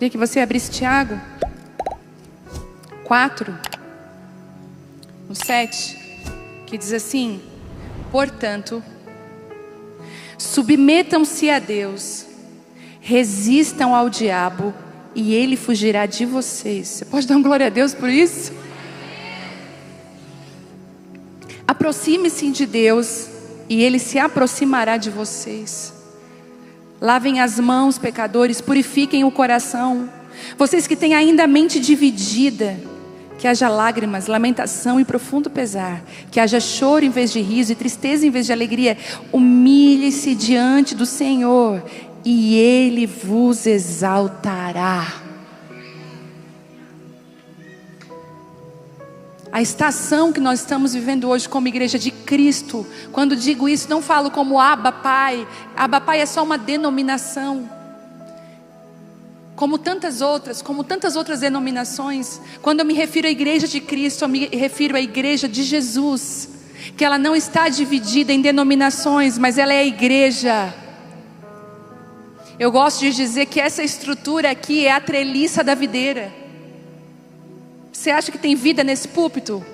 Queria que você abrisse Tiago 4, no 7, que diz assim: portanto, submetam-se a Deus, resistam ao diabo e ele fugirá de vocês. Você pode dar uma glória a Deus por isso? Aproxime-se de Deus e ele se aproximará de vocês. Lavem as mãos, pecadores, purifiquem o coração. Vocês que têm ainda a mente dividida, que haja lágrimas, lamentação e profundo pesar, que haja choro em vez de riso e tristeza em vez de alegria. Humilhe-se diante do Senhor e Ele vos exaltará. A estação que nós estamos vivendo hoje como igreja de Cristo, quando digo isso, não falo como Abba Pai. Abba Pai é só uma denominação. Como tantas outras denominações, quando eu me refiro à igreja de Cristo, eu me refiro à igreja de Jesus, que ela não está dividida em denominações, mas ela é a igreja. Eu gosto de dizer que essa estrutura aqui é a treliça da videira. Você acha que tem vida nesse púlpito?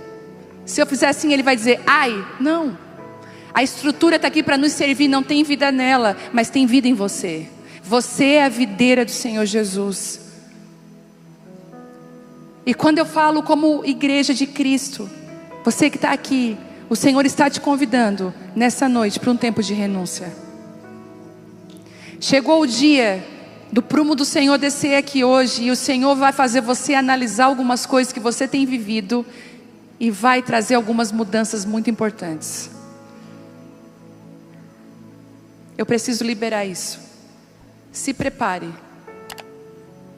Se eu fizer assim, ele vai dizer, ai, não. A estrutura está aqui para nos servir, não tem vida nela, mas tem vida em você. Você é a videira do Senhor Jesus. E quando eu falo como igreja de Cristo, você que está aqui, o Senhor está te convidando nessa noite para um tempo de renúncia. Chegou o dia do prumo do Senhor descer aqui hoje, e o Senhor vai fazer você analisar algumas coisas que você tem vivido e vai trazer algumas mudanças muito importantes. Eu preciso liberar isso. Se prepare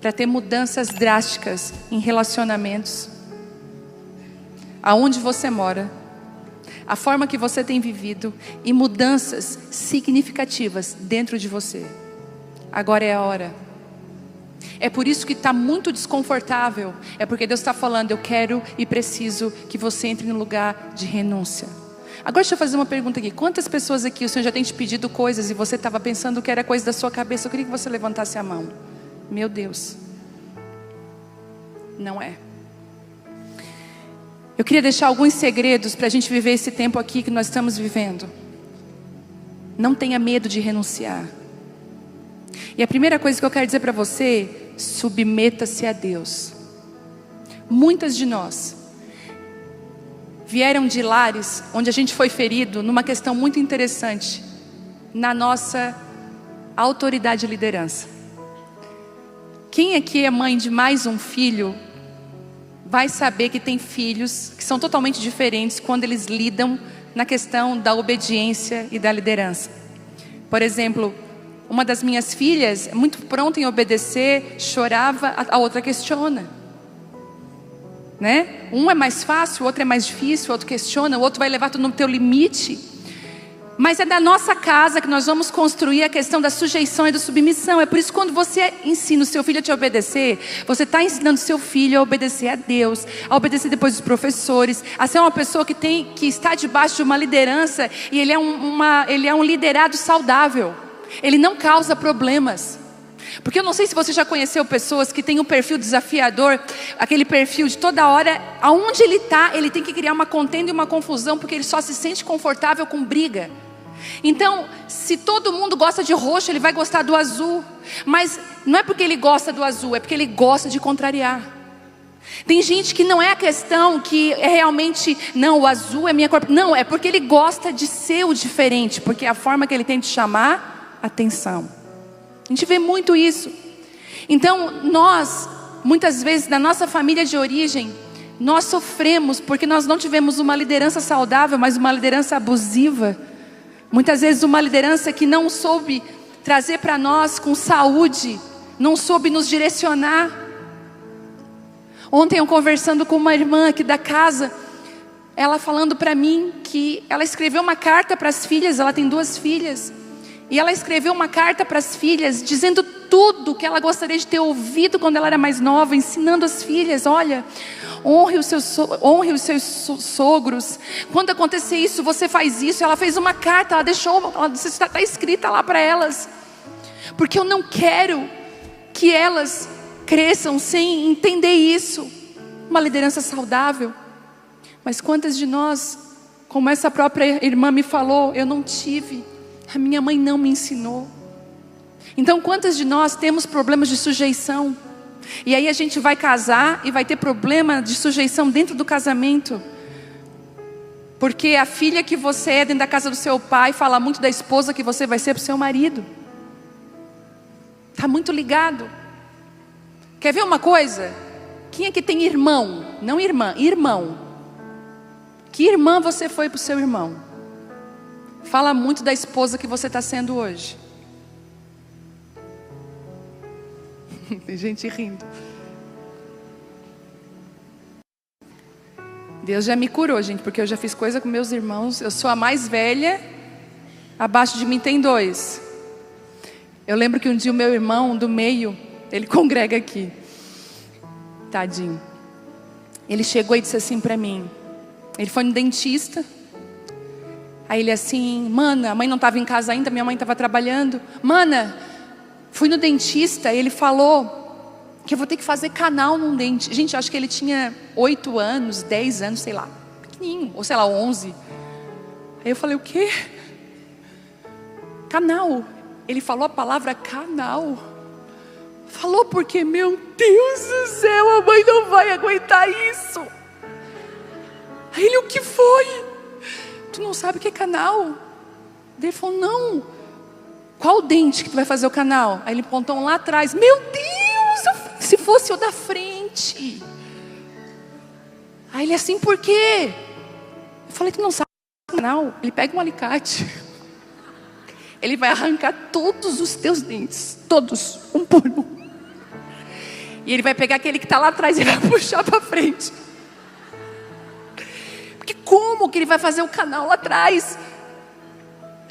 para ter mudanças drásticas em relacionamentos, aonde você mora, a forma que você tem vivido, e mudanças significativas dentro de você. Agora é a hora. É por isso que está muito desconfortável. É porque Deus está falando, eu quero e preciso que você entre no lugar de renúncia. Agora deixa eu fazer uma pergunta aqui. Quantas pessoas aqui o Senhor já tem te pedido coisas e você estava pensando que era coisa da sua cabeça? Eu queria que você levantasse a mão. Meu Deus. Não é. Eu queria deixar alguns segredos para a gente viver esse tempo aqui que nós estamos vivendo. Não tenha medo de renunciar. E a primeira coisa que eu quero dizer para você, submeta-se a Deus. Muitas de nós vieram de lares onde a gente foi ferido numa questão muito interessante, na nossa autoridade e liderança. Quem aqui é mãe de mais um filho, vai saber que tem filhos que são totalmente diferentes quando eles lidam na questão da obediência e da liderança. Por exemplo, uma das minhas filhas é muito pronta em obedecer, chorava, a outra questiona, né? Um é mais fácil, o outro é mais difícil, o outro questiona, o outro vai levar tudo no teu limite. Mas é da nossa casa que nós vamos construir a questão da sujeição e da submissão. É por isso que quando você ensina o seu filho a te obedecer, você está ensinando o seu filho a obedecer a Deus, a obedecer depois os professores, a ser uma pessoa que está debaixo de uma liderança, e ele é um liderado saudável. Ele não causa problemas. Porque eu não sei se você já conheceu pessoas que têm um perfil desafiador, aquele perfil de toda hora, aonde ele está, ele tem que criar uma contenda e uma confusão, porque ele só se sente confortável com briga. Então, se todo mundo gosta de roxo, ele vai gostar do azul. Mas não é porque ele gosta do azul, é porque ele gosta de contrariar. Tem gente que não é a questão que é realmente, não, o azul é minha cor. Não, é porque ele gosta de ser o diferente, porque é a forma que ele tem de chamar atenção. A gente vê muito isso. Então nós, muitas vezes na nossa família de origem, nós sofremos porque nós não tivemos uma liderança saudável, mas uma liderança abusiva. Muitas vezes uma liderança que não soube trazer para nós com saúde, não soube nos direcionar. Ontem eu conversando com uma irmã aqui da casa, ela falando para mim que ela escreveu uma carta para as filhas, ela tem 2 filhas. E ela escreveu uma carta para as filhas, dizendo tudo que ela gostaria de ter ouvido quando ela era mais nova, ensinando as filhas, olha, honre os seus sogros. Quando acontecer isso, você faz isso. Ela fez uma carta, ela deixou, está escrita lá para elas. Porque eu não quero que elas cresçam sem entender isso. Uma liderança saudável. Mas quantas de nós, como essa própria irmã me falou, eu não tive, a minha mãe não me ensinou. Então quantas de nós temos problemas de sujeição? E aí a gente vai casar e vai ter problema de sujeição dentro do casamento. Porque a filha que você é dentro da casa do seu pai fala muito da esposa que você vai ser para o seu marido. Está muito ligado. Quer ver uma coisa? Quem aqui tem irmão? Não irmã, irmão. Que irmã você foi para o seu irmão? Fala muito da esposa que você está sendo hoje. Tem gente rindo. Deus já me curou, gente, porque eu já fiz coisa com meus irmãos. Eu sou a mais velha, abaixo de mim tem 2. Eu lembro que um dia o meu irmão do meio, ele congrega aqui, tadinho. Ele chegou e disse assim para mim, ele foi no dentista. Aí ele assim, mana, a mãe não estava em casa ainda, minha mãe estava trabalhando. Mana, fui no dentista, ele falou que eu vou ter que fazer canal num dente. Gente, eu acho que ele tinha 8 anos, 10 anos, sei lá, pequenininho, ou sei lá, 11. Aí eu falei, o quê? Canal. Ele falou a palavra canal. Falou porque, meu Deus do céu, a mãe não vai aguentar isso. Aí ele, o que foi? Tu não sabe o que é canal? Ele falou, não. Qual dente que tu vai fazer o canal? Aí ele apontou lá atrás. Meu Deus, se fosse o da frente. Aí ele assim, por quê? Eu falei, tu não sabe o canal? Ele pega um alicate. Ele vai arrancar todos os teus dentes. Todos, um por um. E ele vai pegar aquele que está lá atrás e vai puxar para frente. Porque como que ele vai fazer o canal lá atrás?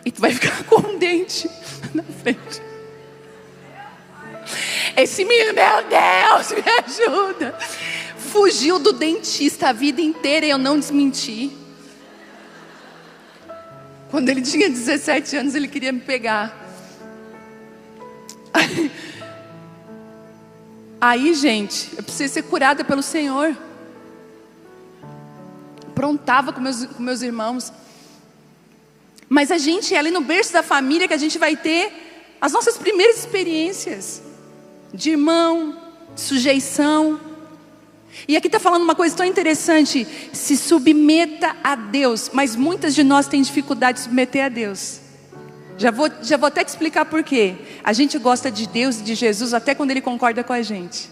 E tu vai ficar com um dente na frente. Esse menino, meu Deus, me ajuda. Fugiu do dentista a vida inteira e eu não desmenti. Quando ele tinha 17 anos, ele queria me pegar. Aí, gente, eu precisei ser curada pelo Senhor. Aprontava com meus irmãos. Mas a gente é ali no berço da família que a gente vai ter as nossas primeiras experiências de irmão, de sujeição. E aqui está falando uma coisa tão interessante. Se submeta a Deus. Mas muitas de nós têm dificuldade de submeter a Deus. Já vou até te explicar por quê. A gente gosta de Deus e de Jesus até quando Ele concorda com a gente.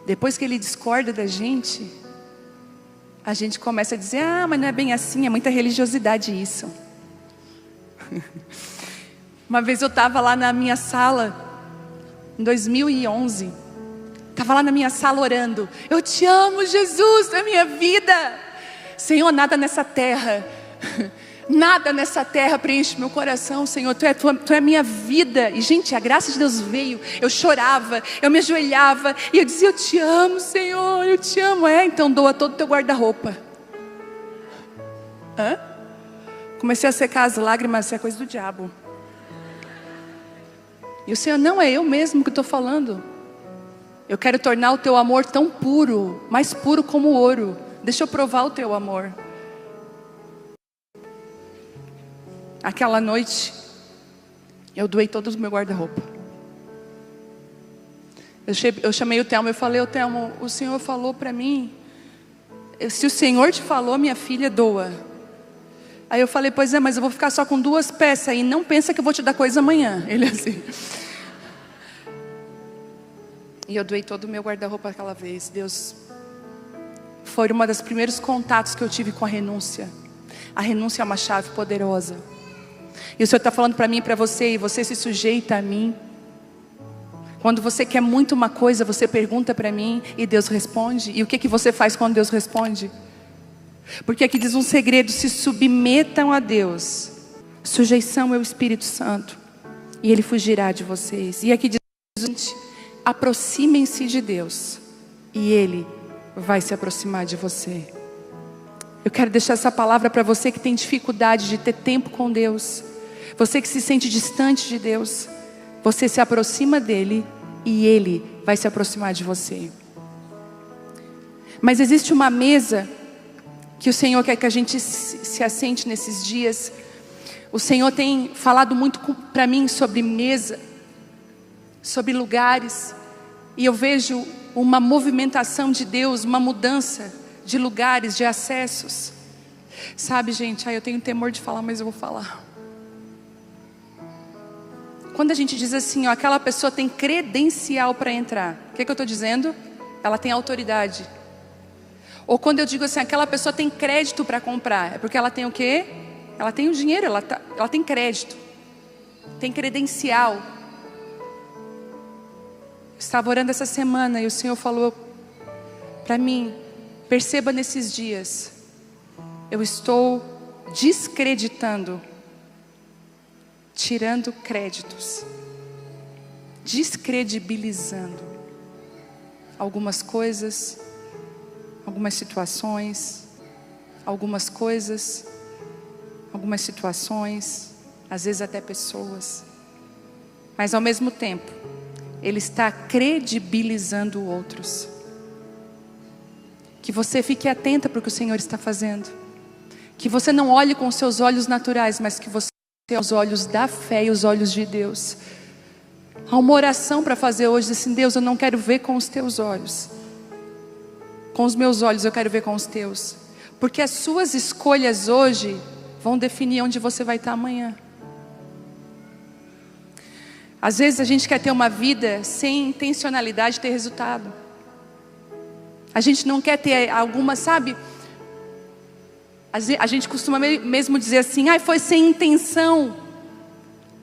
Depois que Ele discorda da gente, a gente começa a dizer, ah, mas não é bem assim, é muita religiosidade isso. Uma vez eu estava lá na minha sala, em 2011, estava lá na minha sala orando. Eu te amo, Jesus, na minha vida. Senhor, nada nessa terra, nada nessa terra preenche meu coração, Senhor. Tu é a minha vida. E gente, a graça de Deus veio. Eu chorava, eu me ajoelhava e eu dizia, eu te amo, Senhor, eu te amo. Então doa todo o teu guarda-roupa. Comecei a secar as lágrimas, isso é coisa do diabo. E o Senhor, não, é eu mesmo que estou falando. Eu quero tornar o teu amor tão puro, mais puro como o ouro. Deixa eu provar o teu amor. Aquela noite, eu doei todo o meu guarda-roupa. Eu chamei o Telmo, eu falei, ô Telmo, o Senhor falou para mim, se o Senhor te falou, minha filha, doa. Aí eu falei, pois é, mas eu vou ficar só com 2 peças e não pensa que eu vou te dar coisa amanhã. Ele assim. E eu doei todo o meu guarda-roupa aquela vez. Deus, foi uma dos primeiros contatos que eu tive com a renúncia. A renúncia é uma chave poderosa. E o Senhor está falando para mim e para você, e você se sujeita a mim. Quando você quer muito uma coisa, você pergunta para mim e Deus responde. E o que você faz quando Deus responde? Porque aqui diz um segredo, se submetam a Deus. Sujeição é o Espírito Santo. E Ele fugirá de vocês. E aqui diz, aproximem-se de Deus. E Ele vai se aproximar de você. Eu quero deixar essa palavra para você que tem dificuldade de ter tempo com Deus. Você que se sente distante de Deus. Você se aproxima dEle e Ele vai se aproximar de você. Mas existe uma mesa que o Senhor quer que a gente se assente nesses dias. O Senhor tem falado muito para mim sobre mesa, sobre lugares, e eu vejo uma movimentação de Deus, uma mudança de lugares, de acessos. Sabe, gente, eu tenho temor de falar, mas eu vou falar. Quando a gente diz assim, aquela pessoa tem credencial para entrar, o que eu estou dizendo? Ela tem autoridade. Ou quando eu digo assim, aquela pessoa tem crédito para comprar, é porque ela tem o quê? Ela tem o dinheiro, ela tem crédito, tem credencial. Eu estava orando essa semana e o Senhor falou para mim, perceba nesses dias, eu estou descreditando, tirando créditos, descredibilizando algumas coisas, algumas situações, algumas situações, às vezes até pessoas, mas ao mesmo tempo, Ele está credibilizando outros. Que você fique atenta para o que o Senhor está fazendo. Que você não olhe com os seus olhos naturais, mas que você tenha os olhos da fé e os olhos de Deus. Há uma oração para fazer hoje, assim, Deus, eu não quero ver com os teus olhos. Com os meus olhos eu quero ver com os teus. Porque as suas escolhas hoje vão definir onde você vai estar amanhã. Às vezes a gente quer ter uma vida sem intencionalidade de ter resultado. A gente não quer ter alguma, sabe? A gente costuma mesmo dizer assim, foi sem intenção.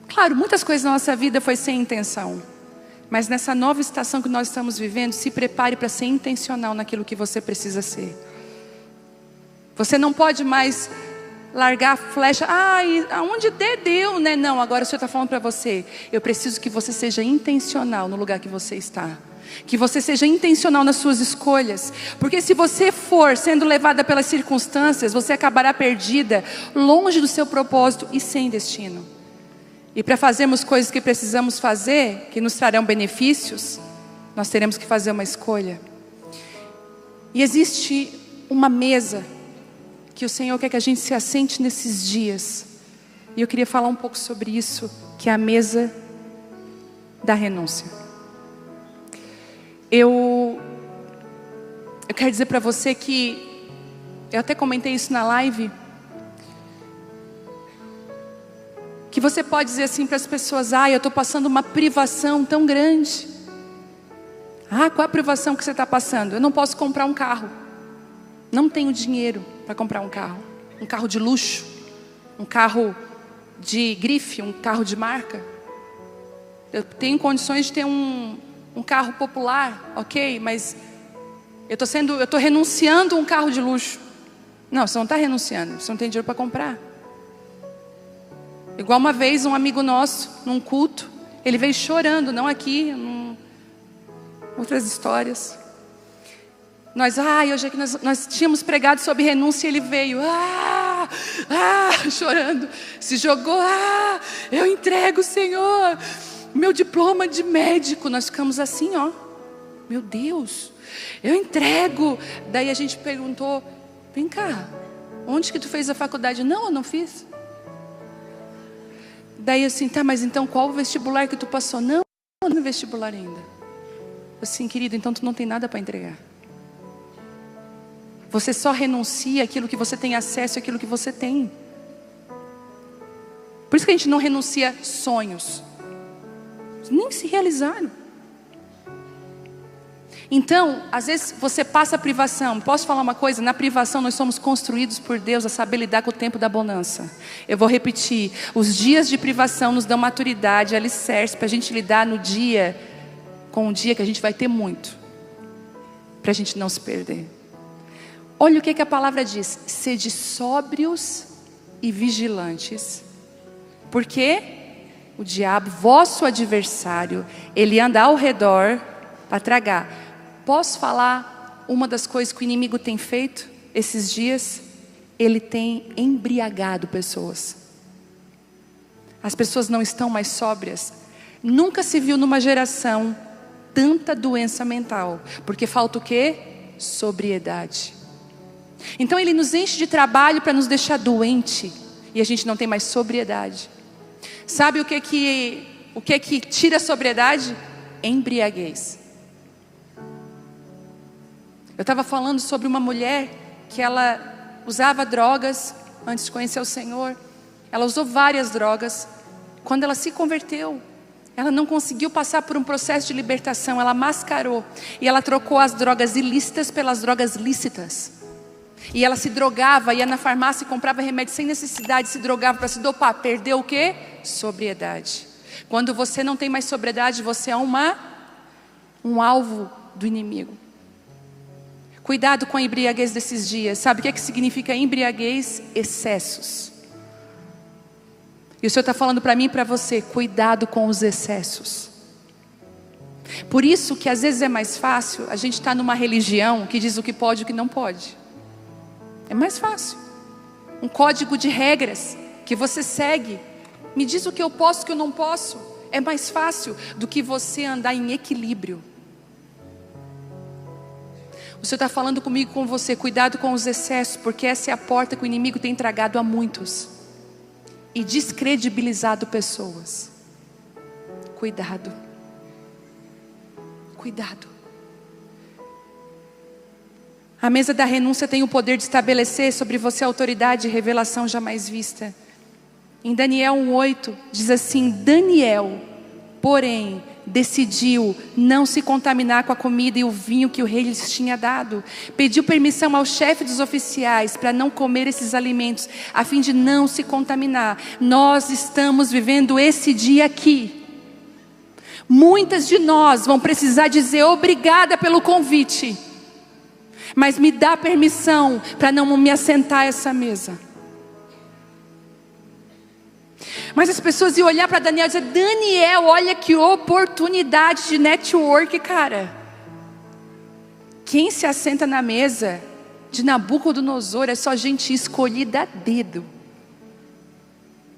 Claro, muitas coisas na nossa vida foi sem intenção. Mas nessa nova estação que nós estamos vivendo, se prepare para ser intencional naquilo que você precisa ser. Você não pode mais largar a flecha, aonde deu, né? Não, agora o Senhor está falando para você, eu preciso que você seja intencional no lugar que você está. Que você seja intencional nas suas escolhas. Porque se você for sendo levada pelas circunstâncias, você acabará perdida, longe do seu propósito e sem destino. E para fazermos coisas que precisamos fazer, que nos trarão benefícios, nós teremos que fazer uma escolha. E existe uma mesa que o Senhor quer que a gente se assente nesses dias. E eu queria falar um pouco sobre isso, que é a mesa da renúncia. Eu quero dizer para você que, eu até comentei isso na live, que você pode dizer assim para as pessoas, eu estou passando uma privação tão grande. Qual é a privação que você está passando? Eu não posso comprar um carro. Não tenho dinheiro para comprar um carro de luxo, um carro de grife, um carro de marca. Eu tenho condições de ter um carro popular, ok, mas eu estou renunciando a um carro de luxo. Não, você não está renunciando, você não tem dinheiro para comprar. Igual uma vez um amigo nosso, num culto, ele veio chorando, não aqui, outras histórias. Hoje aqui nós tínhamos pregado sobre renúncia e ele veio, chorando, se jogou, eu entrego, Senhor, meu diploma de médico. Nós ficamos assim, meu Deus, eu entrego. Daí a gente perguntou, vem cá, onde que tu fez a faculdade? Não, eu não fiz. Daí assim, mas então qual o vestibular que tu passou? Não, no vestibular ainda. Assim, querido, então tu não tem nada para entregar. Você só renuncia aquilo que você tem acesso, aquilo que você tem. Por isso que a gente não renuncia sonhos. Nem se realizaram. Então, às vezes você passa a privação. Posso falar uma coisa? Na privação nós somos construídos por Deus a saber lidar com o tempo da bonança. Eu vou repetir. Os dias de privação nos dão maturidade, alicerce para a gente lidar com o dia que a gente vai ter muito. Para a gente não se perder. Olha o que a palavra diz. Sede sóbrios e vigilantes. Porque o diabo, vosso adversário, ele anda ao redor para tragar. Posso falar uma das coisas que o inimigo tem feito esses dias? Ele tem embriagado pessoas. As pessoas não estão mais sóbrias. Nunca se viu numa geração tanta doença mental? Porque falta o quê? Sobriedade. Então ele nos enche de trabalho para nos deixar doente, e a gente não tem mais sobriedade. Sabe o que que tira a sobriedade? Embriaguez. Eu estava falando sobre uma mulher que ela usava drogas antes de conhecer o Senhor. Ela usou várias drogas. Quando ela se converteu, ela não conseguiu passar por um processo de libertação. Ela mascarou e ela trocou as drogas ilícitas pelas drogas lícitas. E ela se drogava, ia na farmácia e comprava remédio sem necessidade, se drogava para se dopar. Perdeu o quê? Sobriedade. Quando você não tem mais sobriedade, você é um alvo do inimigo. Cuidado com a embriaguez desses dias. Sabe o que significa embriaguez? Excessos. E o Senhor está falando para mim e para você: cuidado com os excessos. Por isso que às vezes é mais fácil a gente estar numa religião que diz o que pode e o que não pode. É mais fácil. Um código de regras que você segue. Me diz o que eu posso e o que eu não posso. É mais fácil do que você andar em equilíbrio. O Senhor está falando comigo, com você: cuidado com os excessos, porque essa é a porta que o inimigo tem tragado a muitos e descredibilizado pessoas. Cuidado. Cuidado. A mesa da renúncia tem o poder de estabelecer sobre você autoridade e revelação jamais vista. Em Daniel 1:8 diz assim: Daniel, porém, decidiu não se contaminar com a comida e o vinho que o rei lhes tinha dado. Pediu permissão ao chefe dos oficiais para não comer esses alimentos, a fim de não se contaminar. Nós estamos vivendo esse dia aqui. Muitas de nós vão precisar dizer obrigada pelo convite, mas me dá permissão para não me assentar a essa mesa. Mas as pessoas iam olhar para Daniel e dizer: Daniel, olha que oportunidade de network, cara. Quem se assenta na mesa de Nabucodonosor é só gente escolhida a dedo.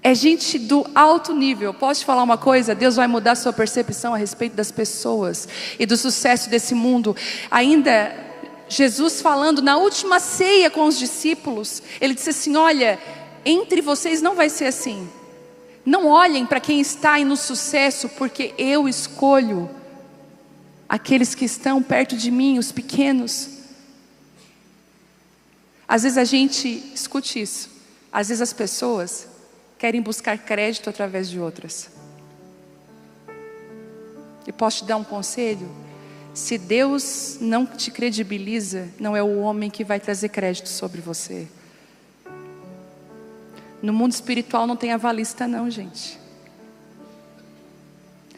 É gente do alto nível. Posso te falar uma coisa? Deus vai mudar a sua percepção a respeito das pessoas e do sucesso desse mundo. Ainda Jesus falando na última ceia com os discípulos, Ele disse assim: olha, entre vocês não vai ser assim. Não olhem para quem está aí no sucesso, porque eu escolho aqueles que estão perto de mim, os pequenos. Às vezes a gente, escute isso, às vezes as pessoas querem buscar crédito através de outras. E posso te dar um conselho? Se Deus não te credibiliza, não é o homem que vai trazer crédito sobre você. No mundo espiritual não tem avalista não, gente.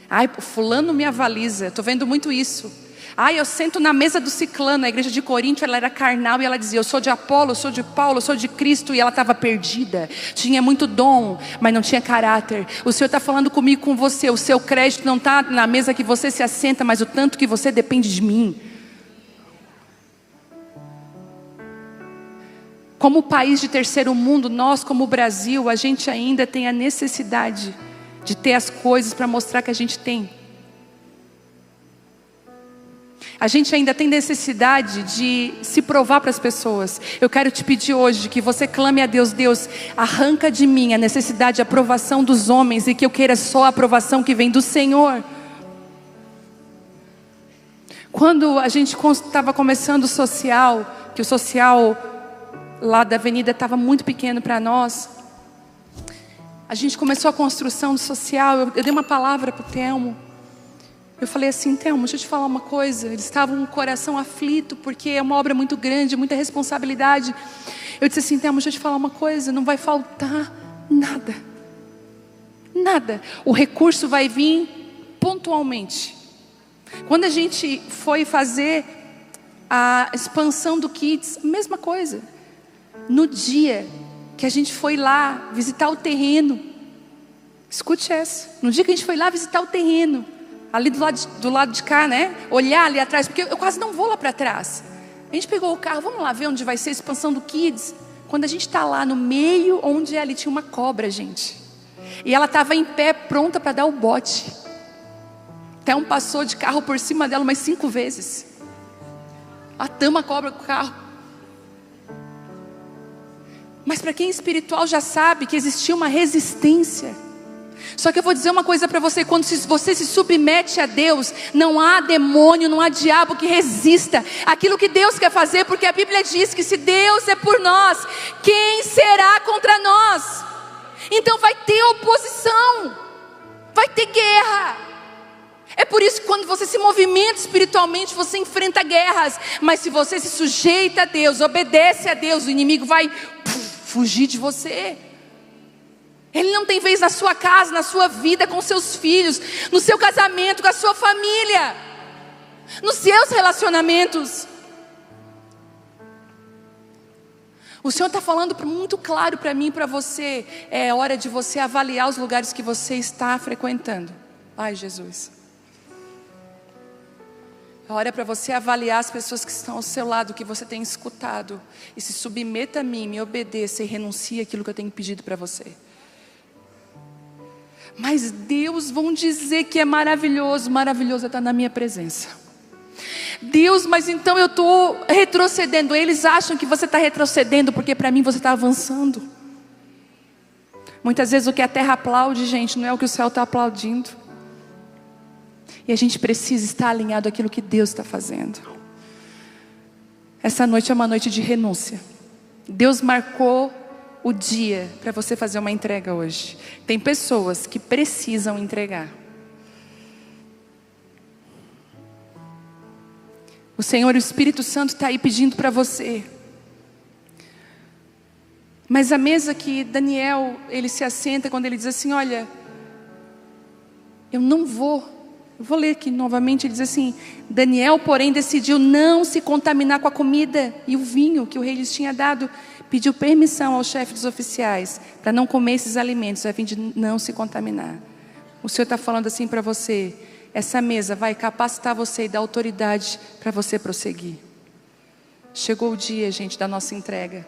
Ai, fulano me avaliza. Estou vendo muito isso. Ai, eu sento na mesa do ciclano. A igreja de Corinto, ela era carnal e ela dizia: eu sou de Apolo, eu sou de Paulo, eu sou de Cristo. E ela estava perdida. Tinha muito dom, mas não tinha caráter. O Senhor está falando comigo, com você. O seu crédito não está na mesa que você se assenta, mas o tanto que você depende de mim. Como país de terceiro mundo, nós como Brasil, a gente ainda tem a necessidade de ter as coisas para mostrar que a gente tem. A gente ainda tem necessidade de se provar para as pessoas. Eu quero te pedir hoje que você clame a Deus: Deus, arranca de mim a necessidade de aprovação dos homens, e que eu queira só a aprovação que vem do Senhor. Quando a gente estava começando o social, que o social lá da avenida estava muito pequeno para nós, a gente começou a construção do social. Eu dei uma palavra para o Telmo. Eu falei assim: Telmo, deixa eu te falar uma coisa. Eles estavam com o coração aflito, porque é uma obra muito grande, muita responsabilidade. Eu disse assim: Telmo, deixa eu te falar uma coisa, não vai faltar nada. Nada. O recurso vai vir pontualmente. Quando a gente foi fazer a expansão do Kids, a mesma coisa. No dia que a gente foi lá visitar o terreno, escute essa, no dia que a gente foi lá visitar o terreno, ali do lado de cá, né? Olhar ali atrás, porque eu quase não vou lá para trás. A gente pegou o carro, vamos lá ver onde vai ser a expansão do Kids. Quando a gente está lá no meio, onde ali tinha uma cobra, gente. E ela estava em pé, pronta para dar o bote. Até passou de carro por cima dela umas 5 vezes. A tama cobra com o carro. Mas para quem é espiritual já sabe que existia uma resistência. Só que eu vou dizer uma coisa para você: quando você se submete a Deus, não há demônio, não há diabo que resista aquilo que Deus quer fazer, porque a Bíblia diz que se Deus é por nós, quem será contra nós? Então vai ter oposição, vai ter guerra. É por isso que quando você se movimenta espiritualmente, você enfrenta guerras. Mas se você se sujeita a Deus, obedece a Deus, o inimigo vai fugir de você. Ele não tem vez na sua casa, na sua vida, com seus filhos, no seu casamento, com a sua família, nos seus relacionamentos. O Senhor está falando muito claro para mim e para você. É hora de você avaliar os lugares que você está frequentando. Ai, Jesus. É hora para você avaliar as pessoas que estão ao seu lado, que você tem escutado. E se submeta a mim, me obedeça e renuncie àquilo que eu tenho pedido para você. Mas Deus, vão dizer que é maravilhoso. Maravilhoso é estar na minha presença. Deus, mas então eu estou retrocedendo. Eles acham que você está retrocedendo, porque para mim você está avançando. Muitas vezes o que a terra aplaude, gente, não é o que o céu está aplaudindo. E a gente precisa estar alinhado àquilo que Deus está fazendo. Essa noite é uma noite de renúncia. Deus marcou o dia para você fazer uma entrega hoje. Tem pessoas que precisam entregar. O Senhor, o Espírito Santo está aí pedindo para você. Mas a mesa que Daniel, ele se assenta quando ele diz assim: olha, eu não vou. Eu vou ler aqui novamente, ele diz assim: Daniel, porém, decidiu não se contaminar com a comida e o vinho que o rei lhes tinha dado. Pediu permissão ao chefe dos oficiais para não comer esses alimentos, a fim de não se contaminar. O Senhor está falando assim para você: essa mesa vai capacitar você e dar autoridade para você prosseguir. Chegou o dia, gente, da nossa entrega.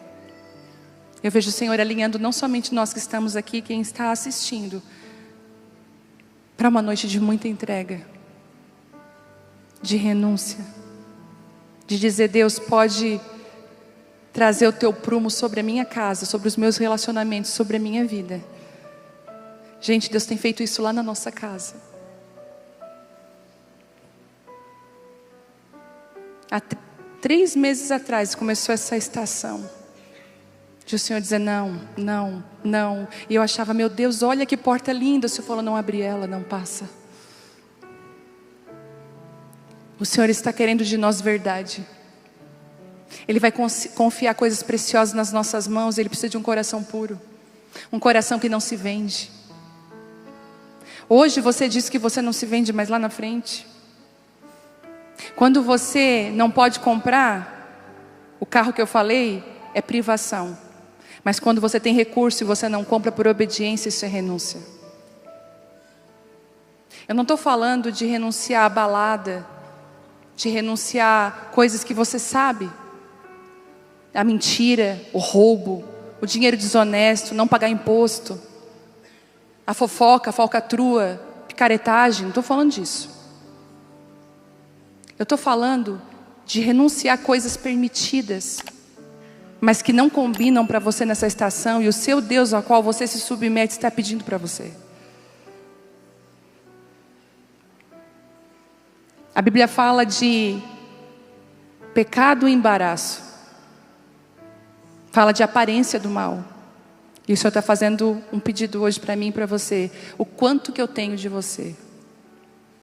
Eu vejo o Senhor alinhando não somente nós que estamos aqui, quem está assistindo, para uma noite de muita entrega, de renúncia, de dizer: Deus, pode trazer o teu prumo sobre a minha casa, sobre os meus relacionamentos, sobre a minha vida. Gente, Deus tem feito isso lá na nossa casa. Há 3 meses atrás começou essa estação de o Senhor dizer não, não, não. E eu achava: meu Deus, olha que porta linda. O Senhor falou: não abre ela, não passa. O Senhor está querendo de nós verdade. Ele vai confiar coisas preciosas nas nossas mãos. Ele precisa de um coração puro, um coração que não se vende. Hoje você diz que você não se vende, mas lá na frente, quando você não pode comprar o carro que eu falei, é privação. Mas quando você tem recurso e você não compra por obediência, isso é renúncia. Eu não estou falando de renunciar à balada, de renunciar a coisas que você sabe. A mentira, o roubo, o dinheiro desonesto, não pagar imposto, a fofoca, a falcatrua, picaretagem. Não estou falando disso. Eu estou falando de renunciar a coisas permitidas, mas que não combinam para você nessa estação, e o seu Deus ao qual você se submete está pedindo para você. A Bíblia fala de pecado e embaraço. Fala de aparência do mal. E o Senhor está fazendo um pedido hoje para mim e para você: o quanto que eu tenho de você.